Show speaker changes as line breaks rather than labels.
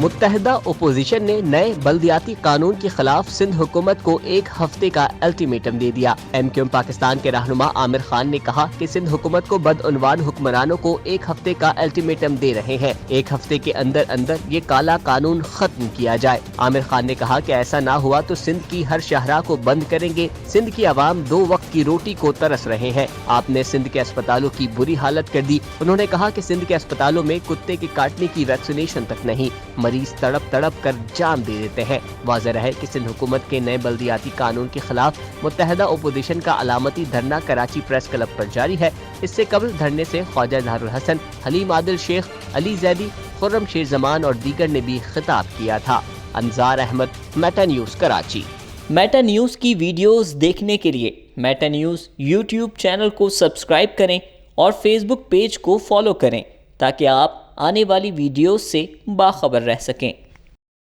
متحدہ اپوزیشن نے نئے بلدیاتی قانون کے خلاف سندھ حکومت کو 1 ہفتے کا الٹیمیٹم دے دیا۔ ایم کیو ایم پاکستان کے رہنما عامر خان نے کہا کہ سندھ حکومت کو بدعنوان حکمرانوں کو 1 ہفتے کا الٹیمیٹم دے رہے ہیں، 1 ہفتے کے اندر یہ کالا قانون ختم کیا جائے۔ عامر خان نے کہا کہ ایسا نہ ہوا تو سندھ کی ہر شاہراہ کو بند کریں گے۔ سندھ کی عوام 2 وقت کی روٹی کو ترس رہے ہیں۔ آپ نے سندھ کے اسپتالوں کی بری حالت کر دی۔ انہوں نے کہا کہ سندھ کے اسپتالوں میں کتے کے کاٹنے کی ویکسینیشن تک نہیں، مریض تڑپ کر جان دے دیتے ہیں۔ واضح رہے کہ سندھ حکومت کے نئے بلدیاتی قانون کے خلاف متحدہ اپوزیشن کا علامتی دھرنا کراچی پریس کلب پر جاری ہے۔ اس سے قبل دھرنے سے خواجہ اظہار الحسن، حلیم عادل شیخ، علی زیدی، خرم شیر زمان اور دیگر نے بھی خطاب کیا تھا۔ Inzar Ahmed, Meta news, Karachi.
Meta news کی ویڈیوز دیکھنے کے لیے میٹا نیوز یوٹیوب چینل کو سبسکرائب کریں اور فیس بک پیج کو فالو کریں تاکہ آپ آنے والی ویڈیوز سے باخبر رہ سکیں۔